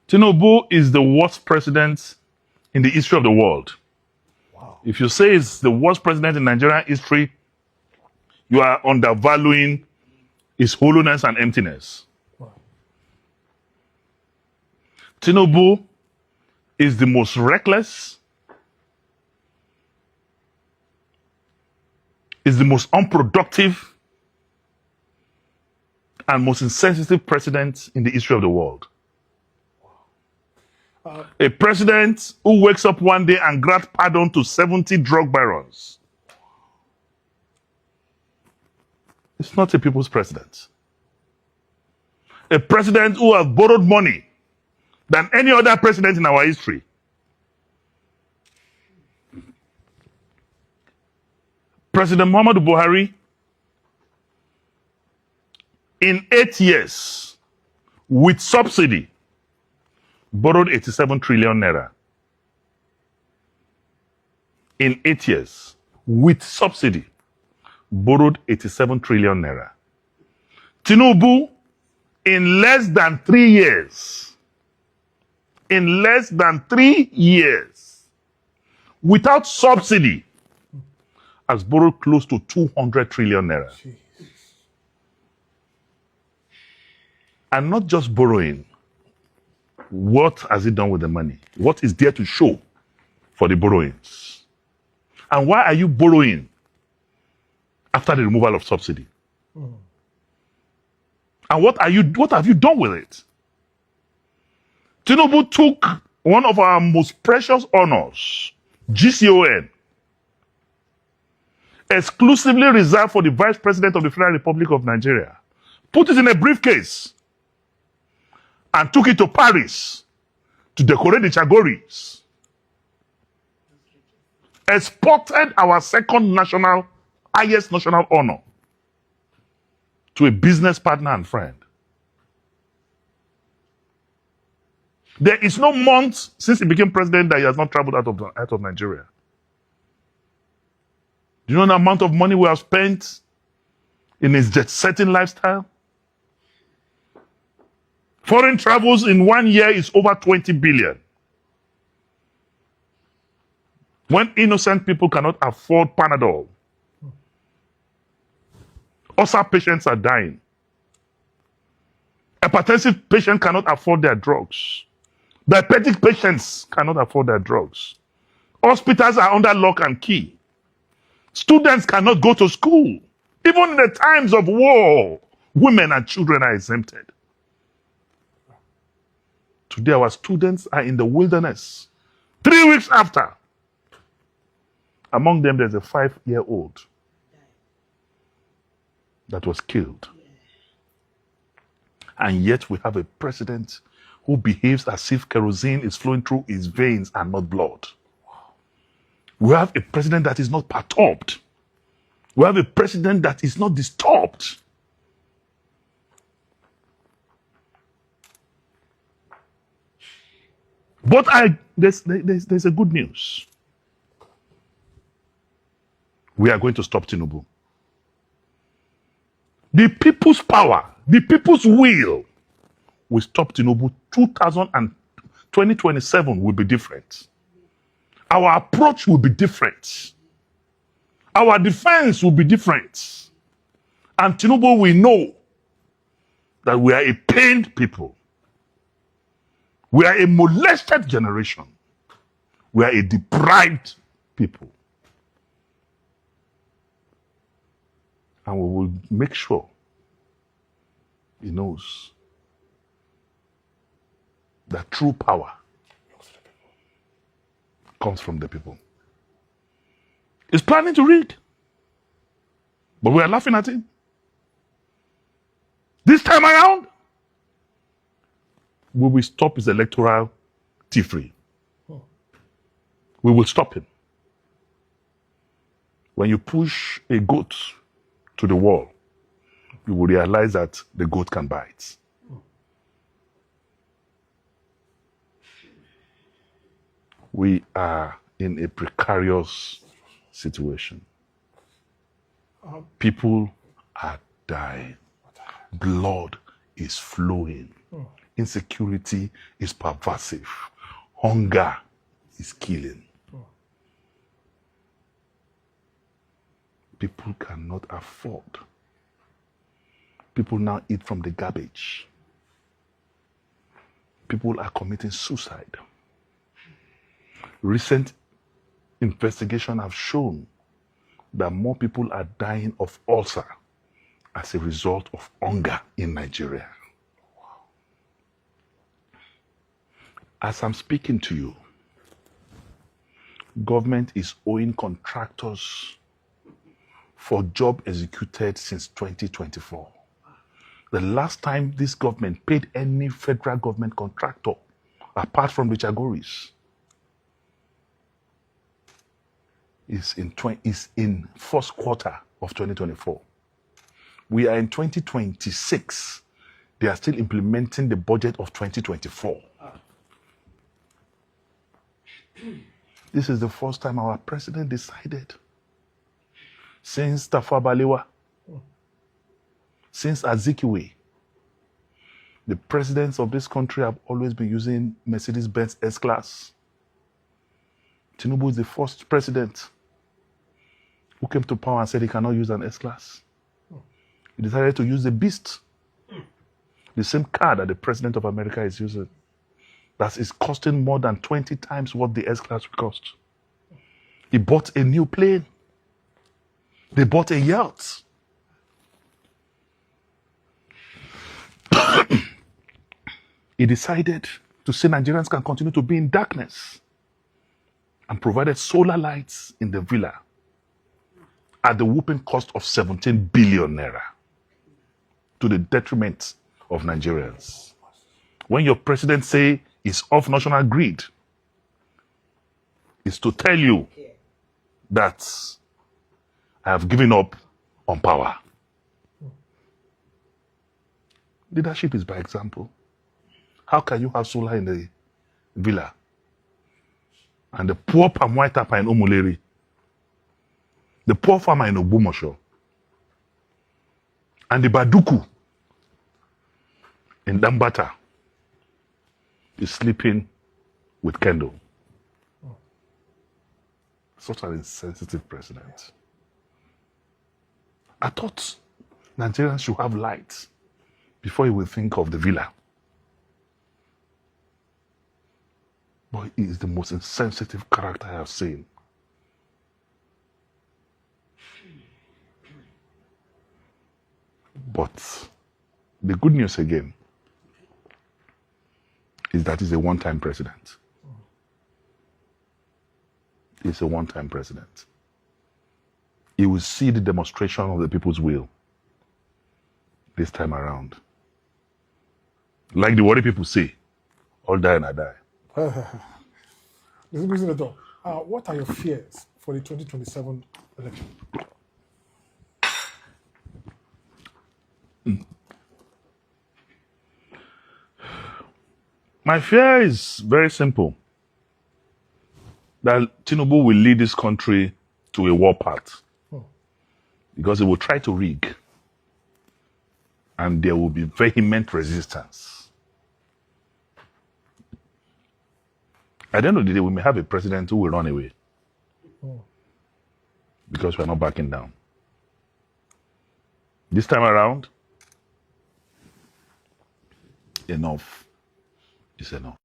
Tinubu is the worst president in the history of the world. Wow. If you say it's the worst president in Nigerian history, you are undervaluing his hollowness and emptiness. Wow. Tinubu is the most reckless, is the most unproductive, and most insensitive president in the history of the world. A president who wakes up one day and grants pardon to 70 drug barons. It's not a people's president. A president who has borrowed money than any other president in our history. President Muhammadu Buhari, in 8 years, with subsidy, borrowed 87 trillion naira. In 8 years, with subsidy, borrowed 87 trillion naira. Tinubu, in less than 3 years, without subsidy, has borrowed close to 200 trillion naira. Jeez. And not just borrowing. What has he done with the money? What is there to show for the borrowings? And why are you borrowing after the removal of subsidy? And what have you done with it? Tinubu took one of our most precious honors, GCON, exclusively reserved for the Vice President of the Federal Republic of Nigeria, put it in a briefcase, and took it to Paris to decorate the Chagoris. Exported our second highest national honor to a business partner and friend. There is no month since he became president that he has not traveled out of Nigeria. Do you know the amount of money we have spent in his jet-setting lifestyle? Foreign travels in 1 year is over 20 billion. When innocent people cannot afford Panadol, ulcer patients are dying. Hypertensive patients cannot afford their drugs. Diabetic patients cannot afford their drugs. Hospitals are under lock and key. Students cannot go to school. Even in the times of war, women and children are exempted. Today, our students are in the wilderness. 3 weeks after, among them, there's a 5-year-old that was killed. And yet, we have a president who behaves as if kerosene is flowing through his veins and not blood. We have a president that is not perturbed. We have a president that is not disturbed. But there's a good news. We are going to stop Tinubu. The people's power, the people's will stop Tinubu. 2027 will be different. Our approach will be different. Our defense will be different. And Tinubu will know that we are a pained people. We are a molested generation. We are a deprived people. And we will make sure he knows that true power comes from the people. He's planning to rig, but we are laughing at him. This time around, we will stop his electoral tea-free. We will stop him. When you push a goat to the wall, you will realize that the goat can bite. We are in a precarious situation. People are dying. Blood is flowing Insecurity is pervasive. Hunger is killing. People cannot afford. People now eat from the garbage. People are committing suicide. Recent investigations have shown that more people are dying of ulcer as a result of hunger in Nigeria. As I'm speaking to you, government is owing contractors for job executed since 2024. The last time this government paid any federal government contractor, apart from the Chagoris, is in first quarter of 2024. We are in 2026. They are still implementing the budget of 2024. This is the first time our president decided, since Tafawa Balewa, since Azikiwe, the presidents of this country have always been using Mercedes-Benz S-Class. Tinubu is the first president who came to power and said he cannot use an S-Class. He decided to use the Beast, the same car that the president of America is using. That is costing more than 20 times what the S-Class would cost. He bought a new plane. They bought a yacht. He decided to say Nigerians can continue to be in darkness and provided solar lights in the villa at the whooping cost of 17 billion naira to the detriment of Nigerians. When your president say it's off national grid, it's to tell you that I have given up on power. Leadership is by example. How can you have solar in the villa and the poor palm white tapper in Umuleri, the poor farmer in Ogbomosho, and the Baduku in Dambata is sleeping with Kendo? Such an insensitive president. I thought Nigerians should have lights before he will think of the villa. But he is the most insensitive character I have seen. But the good news again is that he's a one-time president. He's a one-time president. He will see the demonstration of the people's will this time around. Like the worry people say, all die and I die. What are your fears for the 2027 election? My fear is very simple. That Tinubu will lead this country to a war path. Because he will try to rig. And there will be vehement resistance. At the end of the day, we may have a president who will run away. Because we are not backing down. This time around, enough is enough.